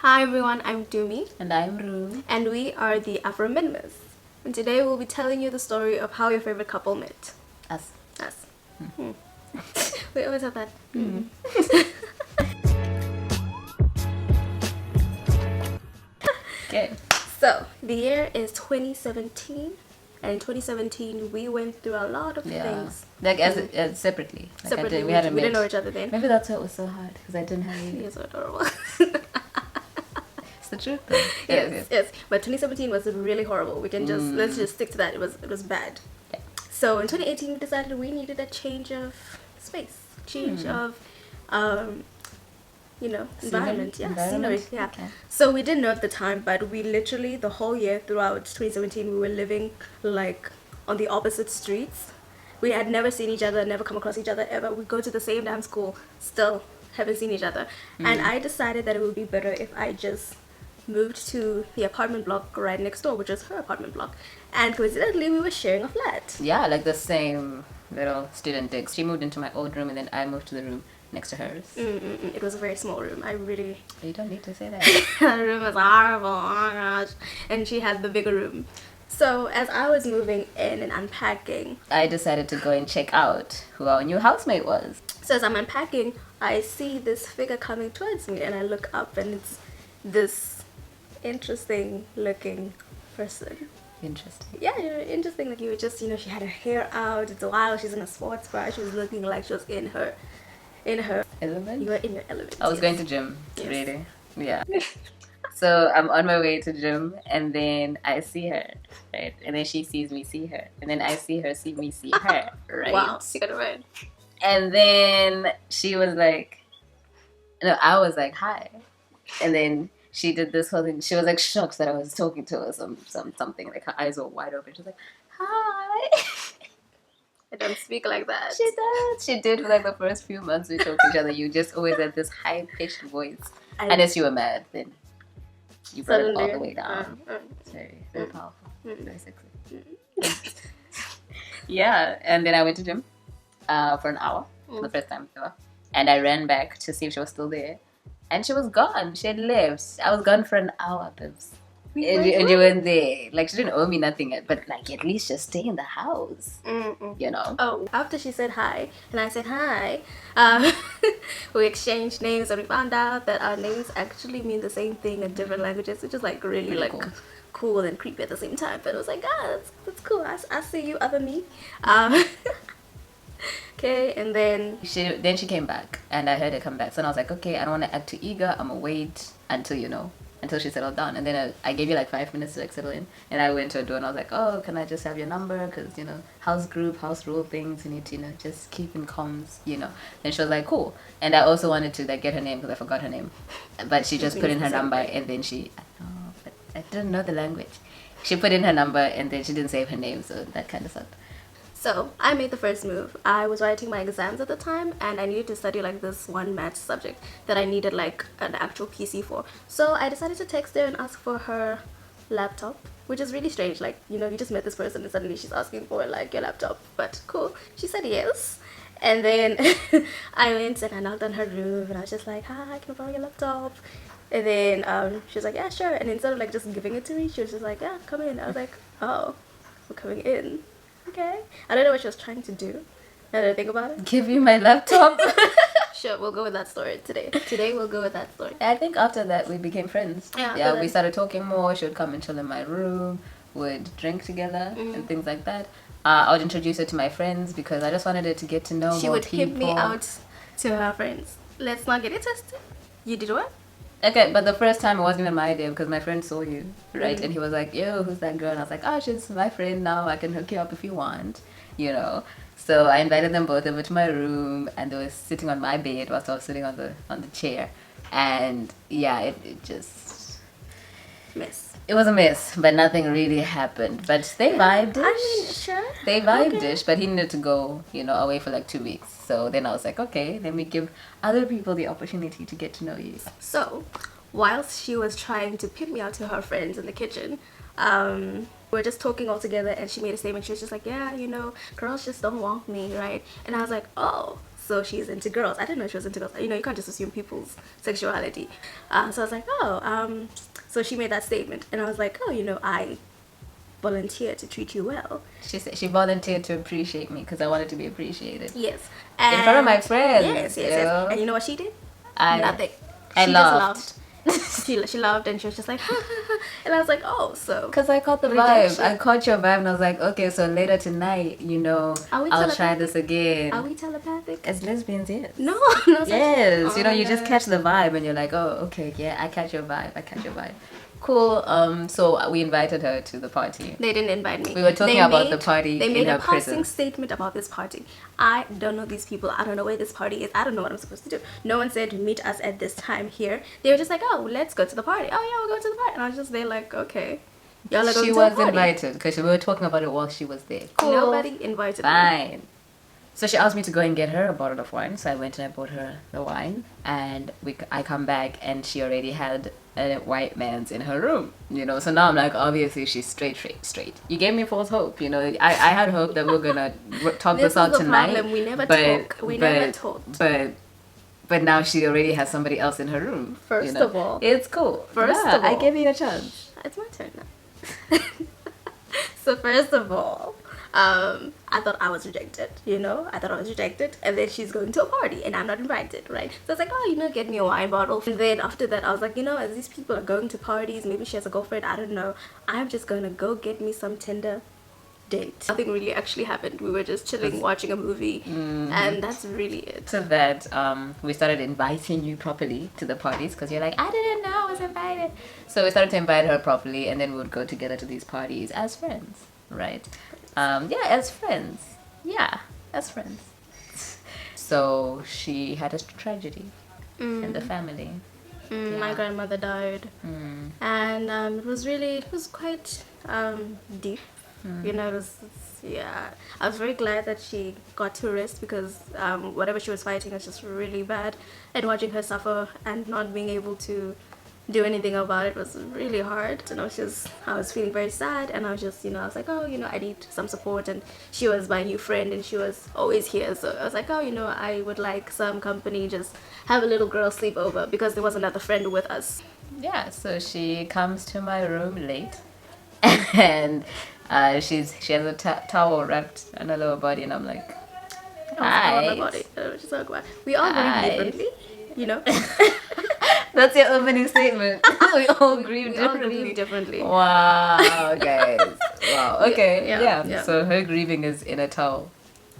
Hi everyone, I'm Dumi. And I'm Rumi. And we are the Afro Minimus. And today we'll be telling you the story of how your favorite couple met. Us. Us. We always have that. Okay. So, the year is 2017. And in 2017, we went through a lot of things. Like as separately. Like Separately, we didn't know each other then. Maybe that's why it was so hard, because I didn't have you. You're so adorable. It's the truth though. Yes. But 2017 was really horrible. We can let's just stick to that. It was bad. Yeah. So in 2018, we decided we needed a change of space, change of environment. Scenery. Yeah. Okay. So we didn't know at the time, but we literally the whole year throughout 2017 we were living like on the opposite streets. We had never seen each other, never come across each other ever. We go to the same damn school, still haven't seen each other. And I decided that it would be better if I just moved to the apartment block right next door, which was her apartment block. And coincidentally, we were sharing a flat. Yeah, like the same little student digs. She moved into my old room and then I moved to the room next to hers. It was a very small room. You don't need to say that. The room was horrible. Oh my gosh. And she had the bigger room. So as I was moving in and unpacking, I decided to go and check out who our new housemate was. So as I'm unpacking, I see this figure coming towards me and I look up and it's this interesting looking person. Interesting. Yeah, interesting. Like you were just, she had her hair out. It's a while. She's in a sports bra. She was looking like she was in her element. You were in your element. I was going to gym. Yes. Really. Yeah. So I'm on my way to gym and then I see her, right? And then she sees me see her. And then I see her see me see her, right? Wow, you got it right. And then she was like, no, I was like, hi. And then she did this whole thing. She was like shocked that I was talking to her, something. Like her eyes were wide open. She was like, hi. I don't speak like that. She does. She did for like the first few months we talked to each other. You just always had this high-pitched voice. Unless you were mad, then you brought it all the way down. It's very powerful. Very sexy. Yeah, and then I went to gym for an hour for the first time ever. And I ran back to see if she was still there. And she was gone. She had left. I was gone for an hour, babes. And you weren't there. Like, she didn't owe me nothing, but like, at least just stay in the house. You know? Oh, after she said hi, and I said hi, we exchanged names and we found out that our names actually mean the same thing in different languages, which is like really cool and creepy at the same time. But it was like, that's cool. I see you, other me. Okay, and then she came back and I heard her come back. So I was like, okay, I don't want to act too eager. I'm gonna wait until she settled down. And then I gave you like 5 minutes to like settle in. And I went to her door and I was like, oh, can I just have your number? Because, house group, house rule things, you need to, just keep in comms, And she was like, cool. And I also wanted to like get her name because I forgot her name. But she just put in her number and then but I didn't know the language. She put in her number and then she didn't save her name. So that kind of sucked. So I made the first move. I was writing my exams at the time and I needed to study like this one math subject that I needed like an actual PC for. So I decided to text her and ask for her laptop, which is really strange. Like, you just met this person and suddenly she's asking for like your laptop, but cool. She said yes. And then I went and I knocked on her room and I was just like, hi, can I borrow your laptop? And then she was like, yeah, sure. And instead of like just giving it to me, she was just like, yeah, come in. I was like, oh, we're coming in. Okay. I don't know what she was trying to do. Now that I think about it. Give you my laptop? Sure, we'll go with that story today. Today we'll go with that story. I think after that we became friends. Yeah, we started talking more. She would come and chill in my room. Would drink together and things like that. I would introduce her to my friends because I just wanted her to get to know more people. She would hit me out to her friends. Let's not get it twisted. You did what? Okay, but the first time it wasn't even my idea because my friend saw you, right? And he was like, yo, who's that girl? And I was like, oh, she's my friend now. I can hook you up if you want, So I invited them both over to my room and they were sitting on my bed whilst I was sitting on the chair. And yeah, it just... Mess. It was a mess, but nothing really happened. But they vibed-ish. I mean, sure. They vibed-ish, but he needed to go, away for like 2 weeks. So then I was like, okay, let me give other people the opportunity to get to know you. So, whilst she was trying to pimp me out to her friends in the kitchen, we were just talking all together and she made a statement. She was just like, yeah, girls just don't want me, right? And I was like, oh, so she's into girls. I didn't know she was into girls. You know, you can't just assume people's sexuality. So I was like, oh, so she made that statement, and I was like, oh, you know, I volunteer to treat you well. She said she volunteered to appreciate me because I wanted to be appreciated. Yes. In front of my friends. Yes. And you know what she did? Nothing. I laughed. She laughed and she was just like, and I was like, oh, so. Because I caught the vibe. I caught your vibe and I was like, okay, so later tonight, you know, I'll try this again. Are we telepathic? As lesbians, yes. No. Yes. Oh, you know, you just catch the vibe and you're like, oh, okay, yeah, I catch your vibe. Cool. So we invited her to the party. They didn't invite me. We were talking about the party. They made in a passing prison. statement about this party. I don't know these people. I don't know where this party is. I don't know what I'm supposed to do. No one said meet us at this time here. They were just like, oh, let's go to the party. Oh yeah, we'll go to the party. And I was just there like, okay. Y'all are going she to was the party. invited because we were talking about it while she was there. Cool. Nobody invited Fine. me. So she asked me to go and get her a bottle of wine. So I went and I bought her the wine. And I come back and she already had a white man's in her room. You know, so now I'm like, obviously she's straight. You gave me false hope. You know, I had hope that we we're going to talk this out tonight. Problem. We never talk. We never talked. But now she already has somebody else in her room. First of all. It's cool. First of all. I gave you a chance. It's my turn now. So first of all, I thought I was rejected, you know? I thought I was rejected, and then she's going to a party, and I'm not invited, right? So I was like, oh, you know, get me a wine bottle. And then after that, I was like, you know, as these people are going to parties, maybe she has a girlfriend, I don't know. I'm just gonna go get me some Tinder date. Nothing really actually happened. We were just chilling, watching a movie, and that's really it. So that we started inviting you properly to the parties because you're like, I didn't know I was invited. So we started to invite her properly, and then we would go together to these parties as friends, right? As friends. Yeah, as friends. So she had a tragedy in the family. My grandmother died, and it was quite deep. You know, I was very glad that she got to rest because whatever she was fighting was just really bad, and watching her suffer and not being able to do anything about it was really hard. And I was feeling very sad, and I was just, you know, I was like, oh, you know, I need some support, and she was my new friend and she was always here, so I was like, oh, you know, I would like some company, just have a little girl sleepover because there was another friend with us. Yeah, so she comes to my room late and she has a towel wrapped on her lower body, and I'm like, hi. We all grieve differently, you know. That's your opening statement. We all grieve differently. Wow, guys. Wow. Okay. Yeah. So her grieving is in a towel.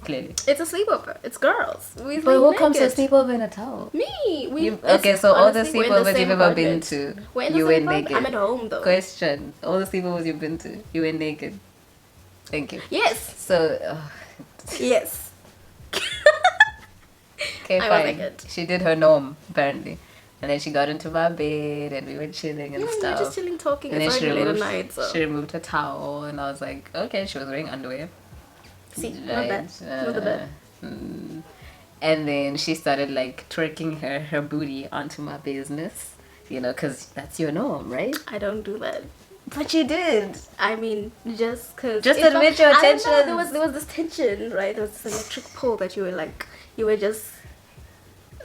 Clearly. It's a sleepover. It's girls. But who comes to a sleepover in a towel? Me. Okay, so all the sleepovers you've ever been to, you went naked. I'm at home though. Question. All the sleepovers you've been to, you went naked. Thank you. Yes. So. Yes. Okay, fine. She did her norm, apparently. And then she got into my bed and we were chilling and stuff. We were just chilling, talking. And then she removed her towel and I was like, okay, she was wearing underwear. See, not bad. Not the bad. And then she started like twerking her booty onto my business, you know, because that's your norm, right? I don't do that. But you did. I mean, just because. Just admit your tension. There was this tension, right? There was this electric pull that you were just.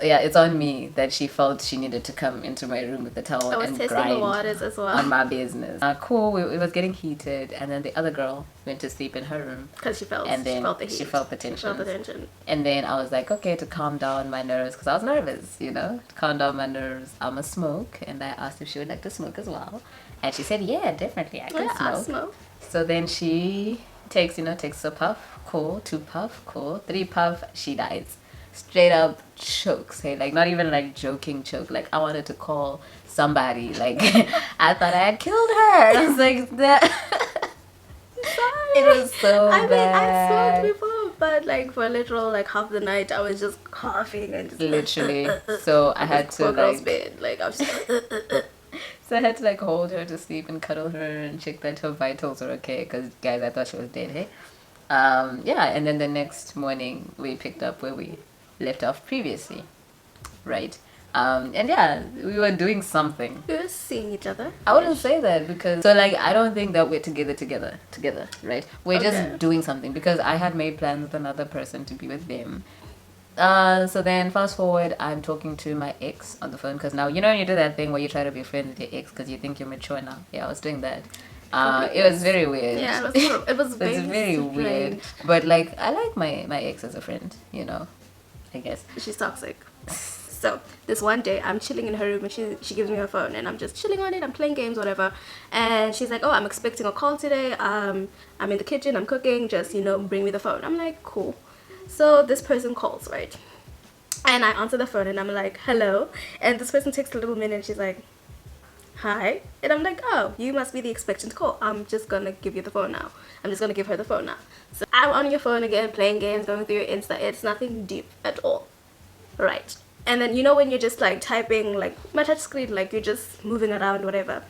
Yeah, it's on me that she felt she needed to come into my room with the towel and grind the waters as well. On my business. Cool, it was getting heated, and then the other girl went to sleep in her room. Because she felt the heat. She felt the tension. And then I was like, okay, to calm down my nerves, because I was nervous, you know? To calm down my nerves, I'ma smoke, and I asked if she would like to smoke as well. And she said, yeah, definitely, I can smoke. I'll smoke. So then she takes a puff, cool, 2 puff, cool, 3 puff, she dies. Straight up chokes, hey, like not even like joking choke. Like I wanted to call somebody. Like I thought I had killed her. And I was like that. Sorry. It was so bad. I mean, I smoked before, but like for literal like half the night, I was just coughing and just literally. So I had to girl's bed. Like I was just. So I had to like hold her to sleep and cuddle her and check that her vitals were okay. Cause guys, I thought she was dead. Hey. And then the next morning we picked up where we left off previously, right? We were doing something. We were seeing each other. I wouldn't say that because I don't think that we're together, right? We're just doing something because I had made plans with another person to be with them. So then fast forward, I'm talking to my ex on the phone because now, you know, you do that thing where you try to be friends with your ex because you think you're mature now. Yeah, I was doing that. It was very weird. Yeah, it was very weird. But like, I like my ex as a friend, you know, I guess. She's toxic. So this one day I'm chilling in her room and she gives me her phone and I'm just chilling on it, I'm playing games, whatever, and she's like, oh, I'm expecting a call today, I'm in the kitchen, I'm cooking, just, you know, bring me the phone. I'm like, cool. So this person calls, right, and I answer the phone and I'm like, hello, and this person takes a little minute and she's like, hi, and I'm like, oh, you must be the expectant call, I'm just gonna give you the phone now. I'm just gonna give her the phone now. So I'm on your phone again, playing games, going through your Insta. It's nothing deep at all, right? And then, you know, when you're just like typing, like my touch screen, like you're just moving around, whatever,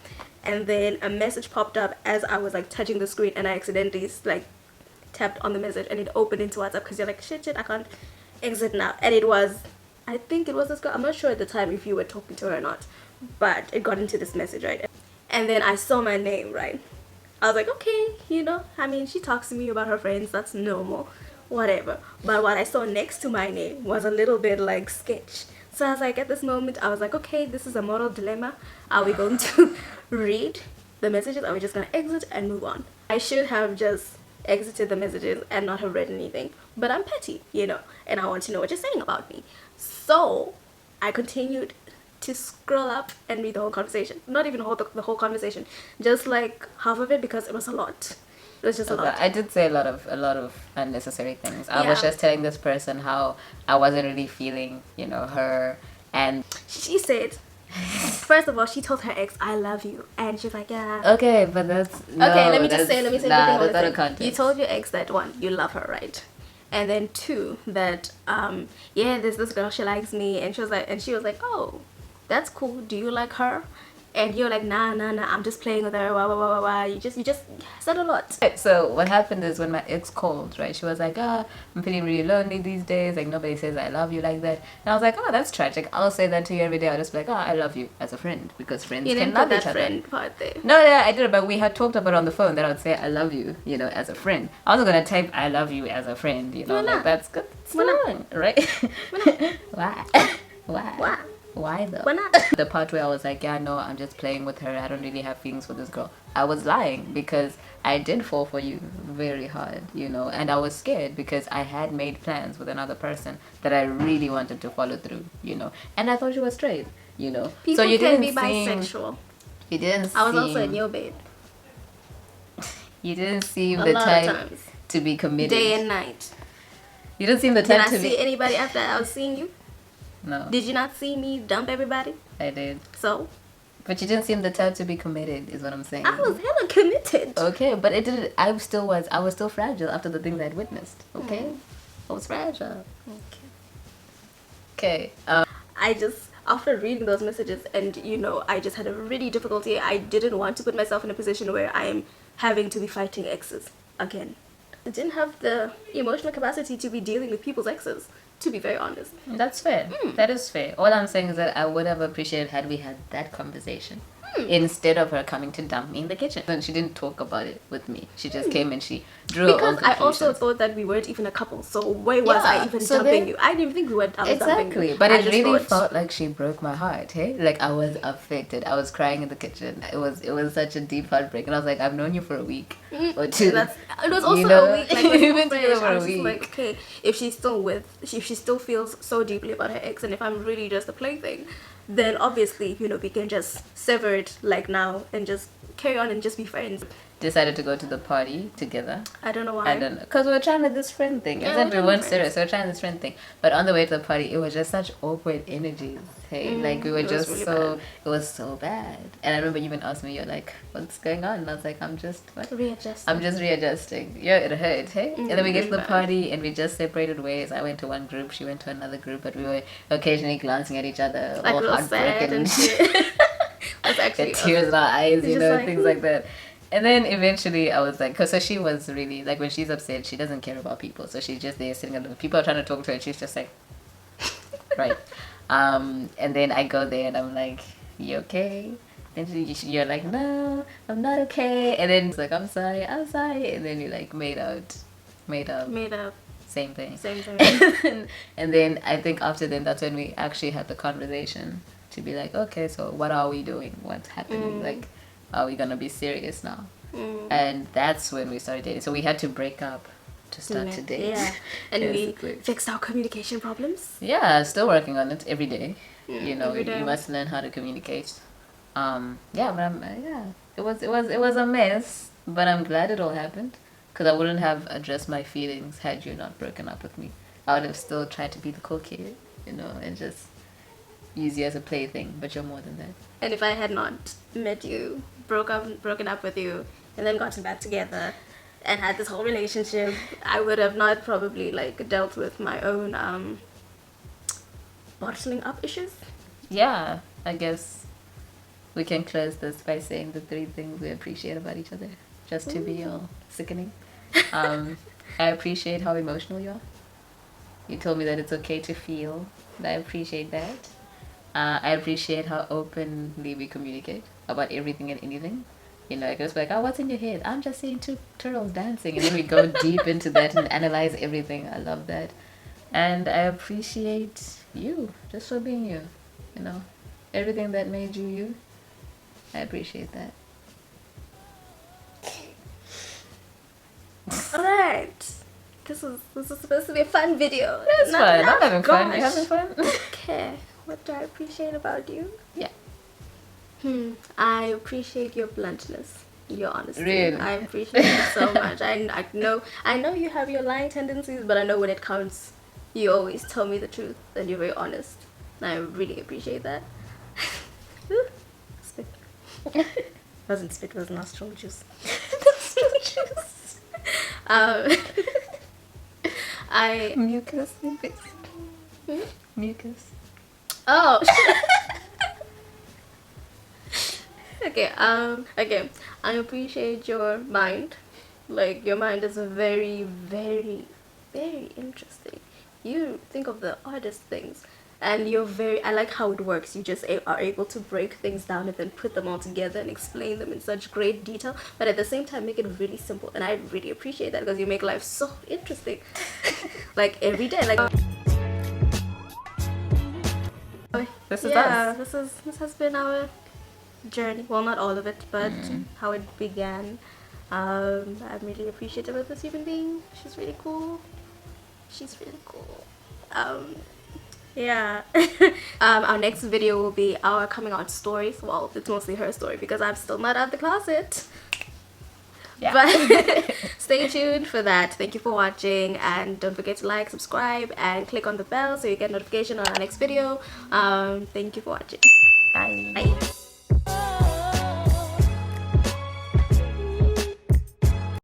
and then a message popped up as I was like touching the screen and I accidentally like tapped on the message and it opened into WhatsApp because you're like, shit, I can't exit now. And it was, I think it was this girl, I'm not sure at the time if you were talking to her or not, but it got into this message, right? And then I saw my name, right? I was like, okay, you know, I mean, she talks to me about her friends, that's normal, whatever. But what I saw next to my name was a little bit like sketch. So I was like, at this moment, I was like, okay, this is a moral dilemma. Are we going to read the messages? Are we just gonna exit and move on? I should have just exited the messages and not have read anything, but I'm petty, you know, and I want to know what you're saying about me. So I continued to scroll up and read the whole conversation. Not even the whole conversation, just like half of it, because it was a lot. It was just a lot. I did say a lot of unnecessary things. I was just telling this person how I wasn't really feeling, you know, her, and she said, first of all, she told her ex, I love you, and she's like, yeah. Okay, but that's no, okay. Let me say nah, that's out of context. You told your ex that, one, you love her, right? And then two, that yeah, there's this girl, she likes me, and she was like, oh, that's cool. Do you like her? And you're like, nah, I'm just playing with her, wah. You just said a lot. So what happened is when my ex called, right, she was like, I'm feeling really lonely these days, like nobody says I love you like that. And I was like, oh, that's tragic. I'll say that to you every day. I'll just be like, oh, I love you as a friend, because friends can love each other. Friend part there. No, yeah, I did, but we had talked about it on the phone that I would say I love you, you know, as a friend. I wasn't gonna type I love you as a friend, you know, like that's good. It's wrong, right? Why? Why though? Why not? The part where I was like, yeah, no, I'm just playing with her, I don't really have feelings for this girl, I was lying, because I did fall for you very hard, you know, and I was scared because I had made plans with another person that I really wanted to follow through, you know, and I thought you were straight, you know. People so you can didn't be bisexual. You didn't I was also in your bed. You didn't seem the type to be committed. Day and night. You didn't seem the type to be... Did I see anybody after I was seeing you? No. Did you not see me dump everybody? I did. So? But you didn't seem the type to be committed, is what I'm saying. I was hella committed. Okay, but it didn't... I was still fragile after the things I'd witnessed. Okay? I was fragile. Okay. I just... After reading those messages, and you know, I just had a really difficulty. I didn't want to put myself in a position where I'm having to be fighting exes again. I didn't have the emotional capacity to be dealing with people's exes, to be very honest. That's fair. That is fair. All I'm saying is that I would have appreciated had we had that conversation instead of her coming to dump me in the kitchen. And she didn't talk about it with me. She just came and she drew her own conclusions. Because I also thought that we weren't even a couple, so why was I even dumping you? I didn't think we were. I was dumping you. But it really felt like she broke my heart. Hey, like I was affected. I was crying in the kitchen. It was such a deep heartbreak, and I was like, I've known you for a week or two. It was also a week. Like we've been together for a week. Like, okay, if she still feels so deeply about her ex, and if I'm really just a plaything, then obviously, you know, we can just sever it like now and just carry on and just be friends. Decided to go to the party together. I don't know why. I don't know. Because we were trying this friend thing. Yeah, we weren't serious. We were trying this friend thing. But on the way to the party, it was just such awkward energies. Hey, like we were just really bad. It was so bad. And I remember you even asked me, you're like, what's going on? And I was like, I'm just readjusting. Yeah, it hurt. Hey? And then we get to the party and we just separated ways. I went to one group, she went to another group, but we were occasionally glancing at each other, like all heartbroken and shit. Actually tears in our eyes, you know, like, things like that. And then eventually I was like, cause so she was really, like when she's upset, she doesn't care about people. So she's just there sitting alone. People are trying to talk to her and she's just like, right. And then I go there and I'm like, you okay? And you're like, no, I'm not okay. And then it's like, I'm sorry. And then you like made up. same thing. Same thing. And then I think after then, that's when we actually had the conversation to be like, okay, so what are we doing? What's happening? Like, are we gonna be serious now? And that's when we started dating. So we had to break up to start to date. Yeah, and we fixed our communication problems. Yeah, still working on it every day. You know, every day. you must learn how to communicate. Yeah, but it was a mess, but I'm glad it all happened, because I wouldn't have addressed my feelings had you not broken up with me. I would have still tried to be the cool kid, you know, and just use you as a plaything, but you're more than that. And if I had not met you, broken up with you, and then gotten back together and had this whole relationship, I would have not probably like dealt with my own bottling up issues. Yeah, I guess we can close this by saying the 3 things we appreciate about each other, just to be all sickening. I appreciate how emotional you are. You told me that it's okay to feel. I appreciate that. I appreciate how openly we communicate about everything and anything. You know, it goes like, oh, what's in your head? I'm just seeing 2 turtles dancing. And then we go deep into that and analyze everything. I love that. And I appreciate you, just for being you. You know, everything that made you you. I appreciate that. Alright. This is supposed to be a fun video. It's fun. I'm having fun. You having fun? Okay. What do I appreciate about you? Yeah. I appreciate your bluntness, your honesty. Really? I appreciate it so much. I know you have your lying tendencies, but I know when it counts, you always tell me the truth and you're very honest. And I really appreciate that. Spit. Wasn't spit, was nostril juice. Nostril juice. I Mucus. Mucus. Oh. Okay, I appreciate your mind. Like, your mind is very, very, very interesting. You think of the oddest things, and I like how it works. You just are able to break things down and then put them all together and explain them in such great detail, but at the same time make it really simple. And I really appreciate that, because you make life so interesting. Like, every day. Like, This is us. This has been our journey. Well, not all of it, but how it began. I'm really appreciative of this human being. She's really cool. Yeah. Our next video will be our coming out stories. Well, it's mostly her story because I'm still not out of the closet. Yeah. But stay tuned for that. Thank you for watching, and don't forget to like, subscribe, and click on the bell so you get notification on our next video. Thank you for watching. Bye. Bye.